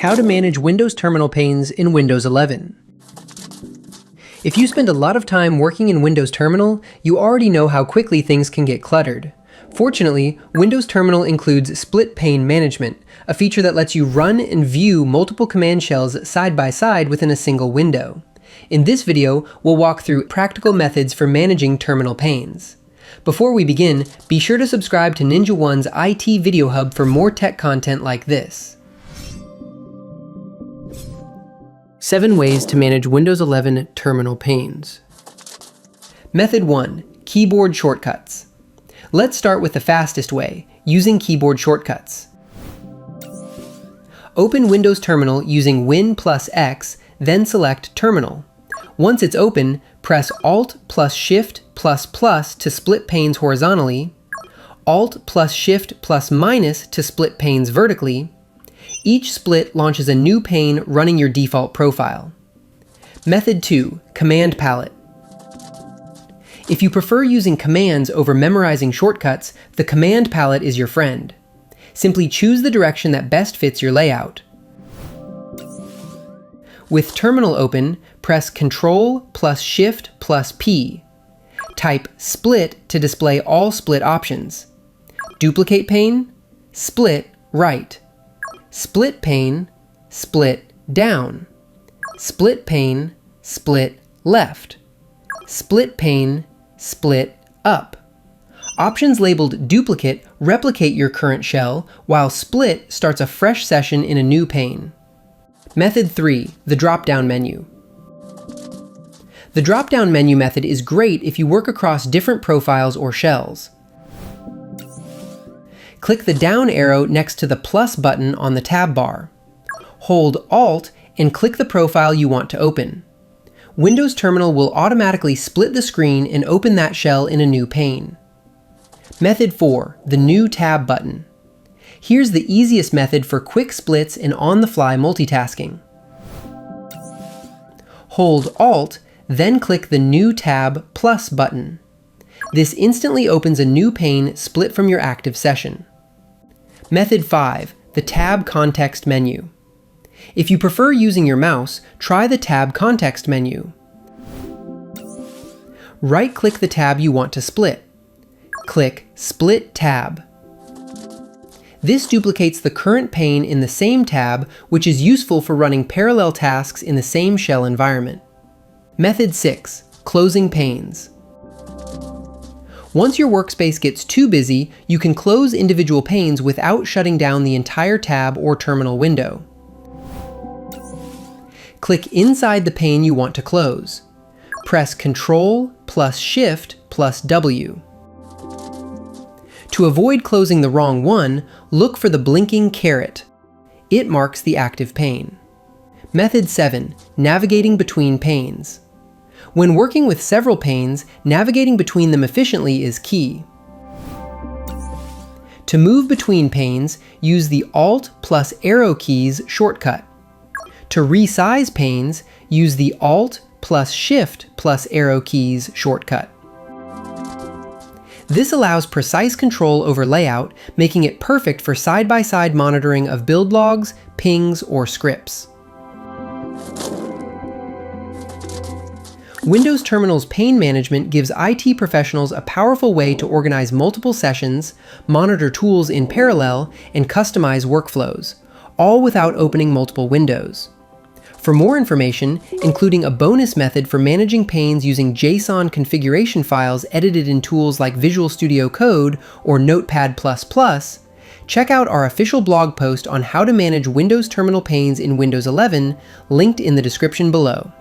How to manage Windows terminal panes in Windows 11. If you spend a lot of time working in Windows Terminal, you already know how quickly things can get cluttered. Fortunately, Windows Terminal includes split pane management, a feature that lets you run and view multiple command shells side by side within a single window. In this video, we'll walk through practical methods for managing terminal panes. Before we begin, be sure to subscribe to Ninja One's IT Video Hub for more tech content like this. 7 ways to manage Windows 11 terminal panes. Method 1. Keyboard shortcuts. Let's start with the fastest way, using keyboard shortcuts. Open Windows Terminal using Win plus X, then select Terminal. Once it's open, press Alt plus Shift plus plus to split panes horizontally, Alt plus Shift plus minus to split panes vertically. Each split launches a new pane running your default profile. Method 2. Command palette. If you prefer using commands over memorizing shortcuts, the command palette is your friend. Simply choose the direction that best fits your layout. With Terminal open, press Ctrl plus Shift plus P. Type Split to display all split options. Duplicate pane, split right. Split pane, split down. Split pane, split left. Split pane, split up. Options labeled Duplicate replicate your current shell, while Split starts a fresh session in a new pane. Method 3. The Dropdown menu. The Dropdown menu method is great if you work across different profiles or shells. Click the down arrow next to the plus button on the tab bar. Hold Alt and click the profile you want to open. Windows Terminal will automatically split the screen and open that shell in a new pane. Method 4. The New Tab button. Here's the easiest method for quick splits and on-the-fly multitasking. Hold Alt, then click the New Tab Plus button. This instantly opens a new pane split from your active session. Method 5. The Tab Context menu. If you prefer using your mouse, try the Tab Context menu. Right-click the tab you want to split. Click Split Tab. This duplicates the current pane in the same tab, which is useful for running parallel tasks in the same shell environment. Method 6. Closing panes. Once your workspace gets too busy, you can close individual panes without shutting down the entire tab or terminal window. Click inside the pane you want to close. Press Ctrl plus Shift plus W. To avoid closing the wrong one, look for the blinking caret. It marks the active pane. Method 7. Navigating between panes. When working with several panes, navigating between them efficiently is key. To move between panes, use the Alt plus arrow keys shortcut. To resize panes, use the Alt plus Shift plus arrow keys shortcut. This allows precise control over layout, making it perfect for side-by-side monitoring of build logs, pings, or scripts. Windows Terminal's pane management gives IT professionals a powerful way to organize multiple sessions, monitor tools in parallel, and customize workflows, all without opening multiple windows. For more information, including a bonus method for managing panes using JSON configuration files edited in tools like Visual Studio Code or Notepad++, check out our official blog post on how to manage Windows Terminal panes in Windows 11, linked in the description below.